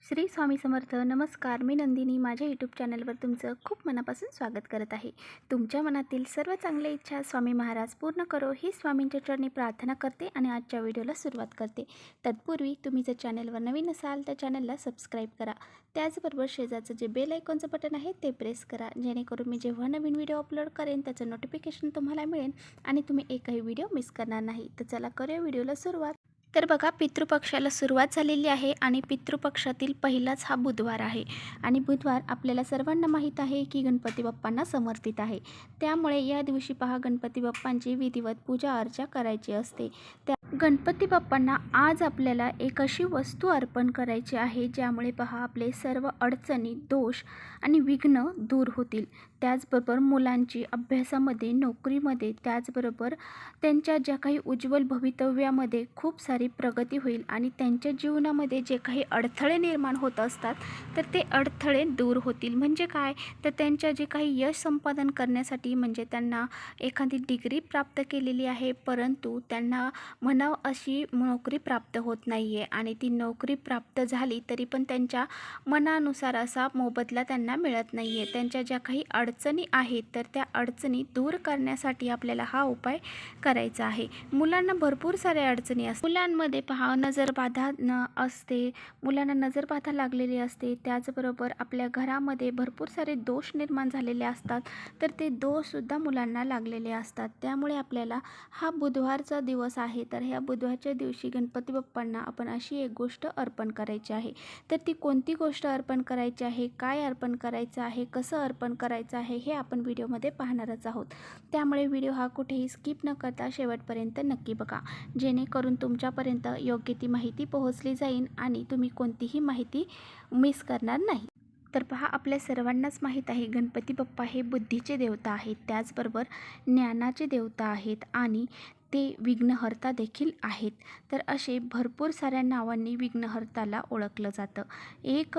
श्री स्वामी समर्थ. नमस्कार, मी नंदिनी. माझ्या यूट्यूब चॅनलवर तुमचं खूप मनापासून स्वागत करत आहे. तुमच्या मनातील सर्व चांगल्या इच्छा स्वामी महाराज पूर्ण करो ही स्वामींच्या चरणी प्रार्थना करते आणि आजच्या व्हिडिओला सुरुवात करते. तत्पूर्वी तुम्ही जर चॅनलवर नवीन असाल तर चॅनलला सबस्क्राईब करा. त्याचबरोबर शेजारचं जे बेल आयकॉनचं बटन आहे ते प्रेस करा, जेणेकरून मी जेव्हा नवीन व्हिडिओ अपलोड करेन त्याचं नोटिफिकेशन तुम्हाला मिळेल आणि तुम्ही एकही व्हिडिओ मिस करणार नाही. तर चला करूया व्हिडिओला सुरुवात. तर बघा, पितृपक्षाला सुरुवात झालेली आहे आणि पितृपक्षातील पहिलाच हा बुधवार आहे आणि बुधवार आपल्याला सर्वांना माहीत आहे की गणपती बाप्पांना समर्पित आहे. त्यामुळे या दिवशी पहा, गणपती बाप्पांची विधिवत पूजा अर्चा करायची असते. त्या गणपती बाप्पांना आज आपल्याला एक अशी वस्तू अर्पण करायची आहे ज्यामुळे पहा आपले सर्व अडचणी, दोष आणि विघ्न दूर होतील. त्याचबरोबर मुलांची अभ्यासामध्ये, नोकरीमध्ये, त्याचबरोबर त्यांच्या ज्या काही उज्ज्वल भवितव्यामध्ये खूप सारी प्रगती होईल आणि त्यांच्या जीवनामध्ये जे काही अडथळे निर्माण होत असतात तर ते अडथळे दूर होतील. म्हणजे काय, तर त्यांच्या जे काही यश संपादन करण्यासाठी, म्हणजे त्यांना एखादी डिग्री प्राप्त केलेली आहे परंतु त्यांना म्हणावं अशी नोकरी प्राप्त होत नाही आहे आणि ती नोकरी प्राप्त झाली तरी पण त्यांच्या मनानुसार असा मोबदला त्यांना मिळत नाही आहे. त्यांच्या ज्या काही अडचणी आहेत तर त्या अडचणी दूर करण्यासाठी आपल्याला हा उपाय करायचा आहे. मुलांना भरपूर साऱ्या अडचणी असतात. मुलांमध्ये पहा, नजरबाधा असते, मुलांना नजरबाधा लागलेली असते. त्याचबरोबर आपल्या घरामध्ये भरपूर सारे दोष निर्माण झालेले असतात तर ते दोषसुद्धा मुलांना लागलेले असतात. त्यामुळे आपल्याला हा बुधवारचा दिवस आहे तर ह्या बुधवारच्या दिवशी गणपती बाप्पांना आपण अशी एक गोष्ट अर्पण करायची आहे. तर ती कोणती गोष्ट अर्पण करायची आहे, काय अर्पण करायचं आहे, कसं अर्पण करायचं आहे हे आपण व्हिडिओमध्ये पाहणारच आहोत. त्यामुळे व्हिडिओ हा कुठेही स्किप न करता शेवटपर्यंत नक्की बघा, जेणेकरून तुमच्यापर्यंत योग्य ती माहिती पोहोचली जाईल आणि तुम्ही कोणतीही माहिती मिस करणार नाही. तर पहा, आपल्या सर्वांनाच माहीत आहे गणपती बाप्पा हे बुद्धीचे देवता आहेत, त्याचबरोबर ज्ञानाचे देवता आहेत आणि ते विघ्नहर्ता देखील आहेत. तर असे भरपूर साऱ्या नावांनी विघ्नहर्ताला ओळखलं जातं. एक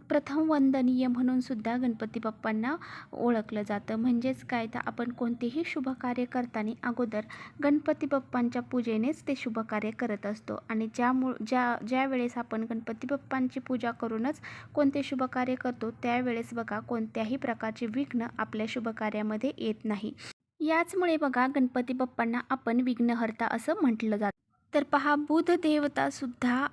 प्रथम वंदनीय म्हणून सुद्धा गणपती बाप्पांना ओळखलं जातं. म्हणजेच काय, तर आपण कोणतेही शुभ कार्य करताना अगोदर गणपती बाप्पांच्या पूजेनेच ते शुभ कार्य करत असतो आणि ज्या वेळेस आपण गणपती बाप्पांची पूजा करूनच कोणते शुभ कार्य करतो त्यावेळेस बघा कोणत्याही प्रकारचे विघ्न आपल्या शुभ कार्यामध्ये येत नाही. याचमुळे बघा गणपती बाप्पांना आपण विघ्नहर्ता असं म्हटलं जातं. तर पहा, बुध देवता सुद्धा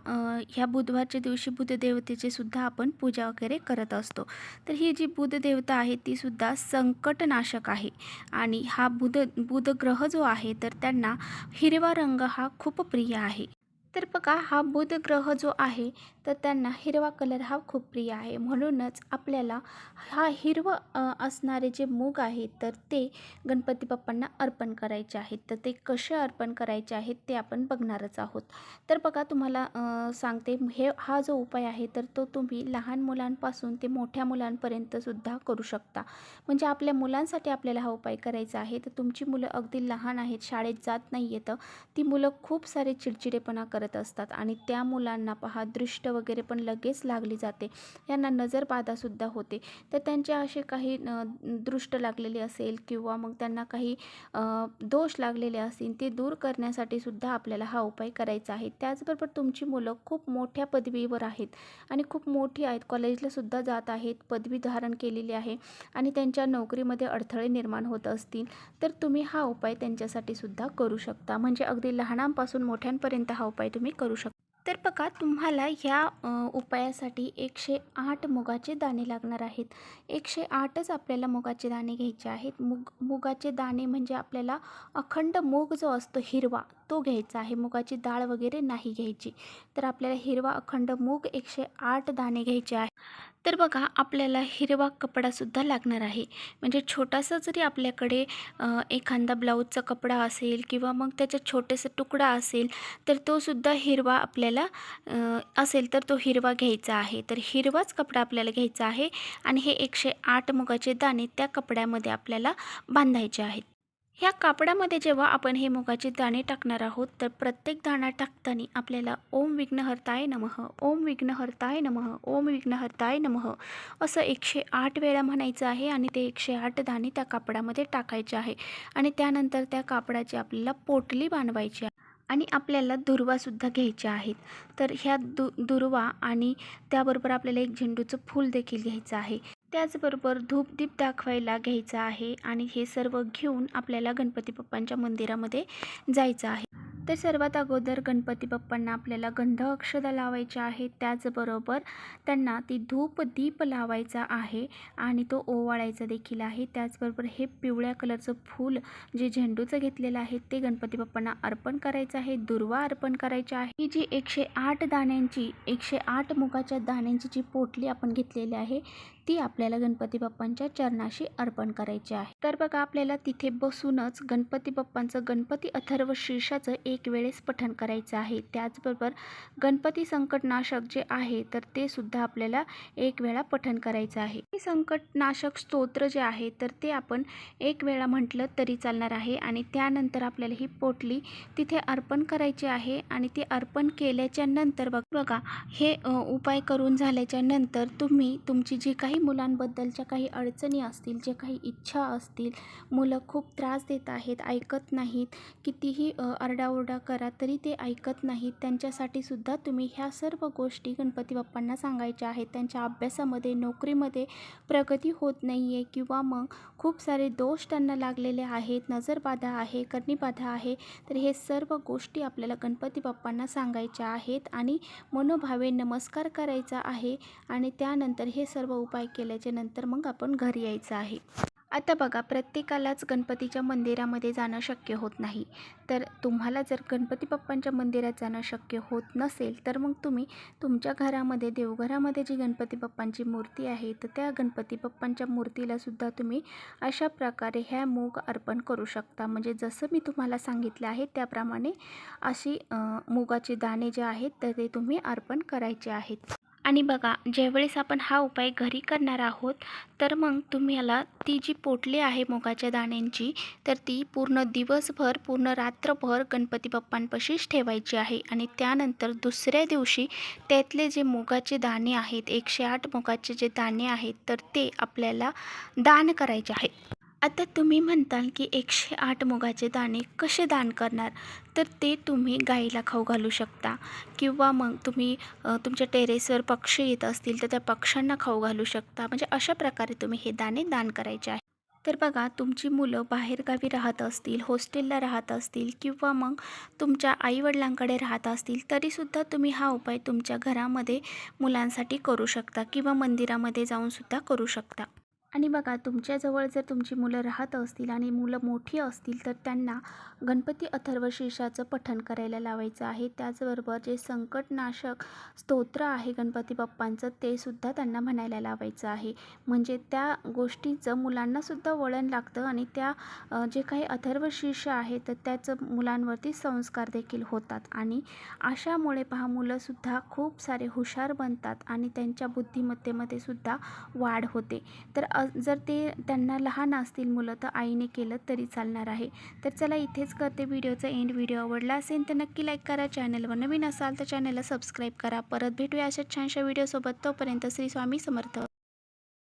ह्या बुधवारच्या दिवशी बुध देवतेची सुद्धा आपण पूजा वगैरे करत असतो. तर ही जी बुध देवता आहे ती सुद्धा संकटनाशक आहे आणि हा बुध ग्रह जो आहे तर त्यांना हिरवा रंग हा खूप प्रिय आहे. तर बघा, हा बुध ग्रह जो आहे तर त्यांना हिरवा कलर हा खूप प्रिय आहे. म्हणूनच आपल्याला हा असणारे जे मूग आहेत तर ते गणपती बाप्पांना अर्पण करायचे आहेत. तर ते कसे अर्पण करायचे आहेत ते आपण बघणारच आहोत. तर बघा, तुम्हाला सांगते, हा जो उपाय आहे तर तो तुम्ही लहान मुलांपासून ते मोठ्या मुलांपर्यंत सुद्धा करू शकता. म्हणजे आपल्या मुलांसाठी आपल्याला हा उपाय करायचा आहे. तर तुमची मुलं अगदी लहान आहेत, शाळेत जात नाही आहेत, ती मुलं खूप सारे चिडचिडेपणा करत असतात आणि त्या मुलांना पहा दृष्ट वगैरे पण लगेच लागली जाते, यांना नजरबाधासुद्धा होते. तर त्यांचे असे काही दृष्ट लागलेले असेल किंवा मग त्यांना काही दोष लागलेले असतील ते दूर करण्यासाठी सुद्धा आपल्याला हा उपाय करायचा आहे. त्याचबरोबर तुमची मुलं खूप मोठ्या पदवीवर आहेत आणि खूप मोठी आहेत, कॉलेजला सुद्धा जात आहेत, पदवी धारण केलेली आहे आणि त्यांच्या नोकरीमध्ये अडथळे निर्माण होत असतील तर तुम्ही हा उपाय त्यांच्यासाठी सुद्धा करू शकता. म्हणजे अगदी लहानांपासून मोठ्यांपर्यंत हा उपाय तुम्ही करू शकता. तर बघा, तुम्हाला ह्या उपायासाठी 108 मुगाचे दाणे लागणार आहेत. 108च आपल्याला मुगाचे दाणे घ्यायचे आहेत. मुगाचे दाणे म्हणजे आपल्याला अखंड मूग जो असतो हिरवा तो घ्यायचा आहे, मुगाची डाळ वगैरे नाही घ्यायची. तर आपल्याला हिरवा अखंड मूग 108 दाणे घ्यायचे आहे. तर बघा, आपल्याला हिरवा कपडासुद्धा लागणार आहे. म्हणजे छोटासा जरी आपल्याकडे एखादा ब्लाऊजचा कपडा असेल किंवा मग त्याचा छोटासा तुकडा असेल तर तो सुद्धा हिरवा आपल्याला असेल तर तो हिरवा घ्यायचा आहे. तर हिरवाच कपडा आपल्याला घ्यायचा आहे आणि हे 108 मुगाचे दाणे त्या कपड्यामध्ये आपल्याला बांधायचे आहेत. ह्या कापडामध्ये जेव्हा आपण हे मुगाचे दाणे टाकणार आहोत तर प्रत्येक दाणा टाकताना आपल्याला ओम विघ्नहर्ताय नमः, ओम विघ्नहर्ताय नमः, ओम विघ्नहर्ताय नमः असं 108 वेळा म्हणायचं आहे आणि ते 108 दाणे त्या कापडामध्ये टाकायचे आहे आणि त्यानंतर त्या कापडाची आपल्याला पोटली बांधवायची आहे. आणि आपल्याला दुर्वासुद्धा घ्यायच्या आहेत. तर ह्या दुर्वा आणि त्याबरोबर आपल्याला एक झेंडूचं फूल देखील घ्यायचं आहे. त्याचबरोबर धूपदीप दाखवायला घ्यायचा आहे आणि हे सर्व घेऊन आपल्याला गणपती बाप्पांच्या मंदिरामध्ये जायचं आहे. तर सर्वात अगोदर गणपती बाप्पांना आपल्याला गंध अक्षता लावायच्या आहेत. त्याचबरोबर त्यांना ती धूप दीप लावायचा आहे आणि तो ओवाळायचा देखील आहे. त्याचबरोबर हे पिवळ्या कलरचं फूल जे झेंडूचं घेतलेलं आहे ते गणपती बाप्पांना अर्पण करायचं आहे. दुर्वा अर्पण करायची आहे. ही जी 108 दाण्यांची 108 मुगाच्या दाण्यांची जी पोटली आपण घेतलेली आहे ती आपल्याला गणपती बाप्पांच्या चरणाशी अर्पण करायची आहे. तर बघा आपल्याला तिथे बसूनच गणपती बाप्पांचं गणपती अथर्व शीर्षाचं एक वेळेस पठण करायचं आहे. त्याचबरोबर गणपती संकटनाशक जे आहे तर ते सुद्धा आपल्याला एक वेळा पठण करायचं आहे. हे संकटनाशक स्तोत्र जे आहे तर ते आपण एक वेळा म्हटलं तरी चालणार आहे आणि त्यानंतर आपल्याला ही पोटली तिथे अर्पण करायची आहे आणि ती अर्पण केल्याच्या नंतर बघा हे उपाय करून झाल्याच्या नंतर तुम्ही तुमची जी काही मुलांबद्दलच्या काही अडचणी असतील, जे काही इच्छा असतील, मुलं खूप त्रास देत आहेत, ऐकत नाहीत, कितीही आरडाओरडा करा तरी ते ऐकत नाहीत, त्यांच्यासाठी सुद्धा तुम्ही ह्या सर्व गोष्टी गणपती बाप्पांना सांगायच्या आहेत. त्यांच्या अभ्यासामध्ये, नोकरीमध्ये प्रगती होत नाही आहे किंवा मग खूप सारे दोष त्यांना लागलेले आहेत, नजरबाधा आहे, करणीबाधा आहे, तर हे सर्व गोष्टी आपल्याला गणपती बाप्पांना सांगायच्या आहेत आणि मनोभावे नमस्कार करायचा आहे आणि त्यानंतर हे सर्व उपाय केल्याच्या नंतर मग आपण घरी यायचं आहे. आता बघा प्रत्येकालाच गणपतीच्या मंदिरामध्ये जाणं शक्य होत नाही. तर तुम्हाला जर गणपती बाप्पांच्या मंदिरात जाणं शक्य होत नसेल तर मग तुम्ही तुमच्या घरामध्ये देवघरामध्ये जी गणपती बाप्पांची मूर्ती आहे तर त्या गणपती बाप्पांच्या मूर्तीला सुद्धा तुम्ही अशा प्रकारे ह्या मूग अर्पण करू शकता. म्हणजे जसं मी तुम्हाला सांगितलं आहे त्याप्रमाणे अशी मुगाचे दाणे जे आहेत तर ते तुम्ही अर्पण करायचे आहेत. आणि बघा ज्यावेळेस आपण हा उपाय घरी करणार आहोत तर मग तुम्हाला ती जी पोटली आहे मुगाच्या दाण्यांची तर ती पूर्ण दिवसभर पूर्ण रात्रभर गणपती बाप्पांपाशीच ठेवायची आहे आणि त्यानंतर दुसऱ्या दिवशी त्यातले जे मुगाचे दाणे आहेत 108 मुगाचे जे दाणे आहेत तर ते आपल्याला दान करायचे आहेत. आता तुम्ही म्हणताल की 108 मुगाचे दाणे कसे दान करणार, तर ते तुम्ही गाईला खाऊ घालू शकता किंवा मग तुम्ही तुमच्या टेरेसवर पक्षी येत असतील तर त्या पक्ष्यांना खाऊ घालू शकता. म्हणजे अशा प्रकारे तुम्ही हे दाणे दान करायचे आहे. तर बघा तुमची मुलं बाहेरगावी राहत असतील, हॉस्टेलला राहत असतील किंवा मग तुमच्या आईवडिलांकडे राहत असतील तरीसुद्धा तुम्ही हा उपाय तुमच्या घरामध्ये मुलांसाठी करू शकता किंवा मंदिरामध्ये जाऊनसुद्धा करू शकता. आणि बघा तुमच्याजवळ जर तुमची मुलं राहत असतील आणि मुलं मोठी असतील तर त्यांना गणपती अथर्व शीर्षाचं पठण करायला लावायचं आहे. त्याचबरोबर जे संकटनाशक स्तोत्र आहे गणपती बाप्पांचं ते सुद्धा त्यांना म्हणायला लावायचं आहे. म्हणजे त्या गोष्टीचं मुलांनासुद्धा वळण लागतं आणि त्या जे काही अथर्व शीर्ष आहे तर त्याचं मुलांवरती संस्कार देखील होतात आणि अशामुळे पहा मुलंसुद्धा खूप सारे हुशार बनतात आणि त्यांच्या बुद्धिमत्तेमध्ये सुद्धा वाढ होते. तर जर ते त्यांना लहान असतील मुलं तर आईने केलं तरी चालणार आहे. तर चला इथेच करते व्हिडिओचा एंड. व्हिडिओ आवडला असेल तर नक्की लाईक करा. चॅनलवर नवीन असाल तर चॅनलला सबस्क्राईब करा. परत भेटूया अशा छानशा व्हिडिओसोबत. तोपर्यंत श्री स्वामी समर्थ.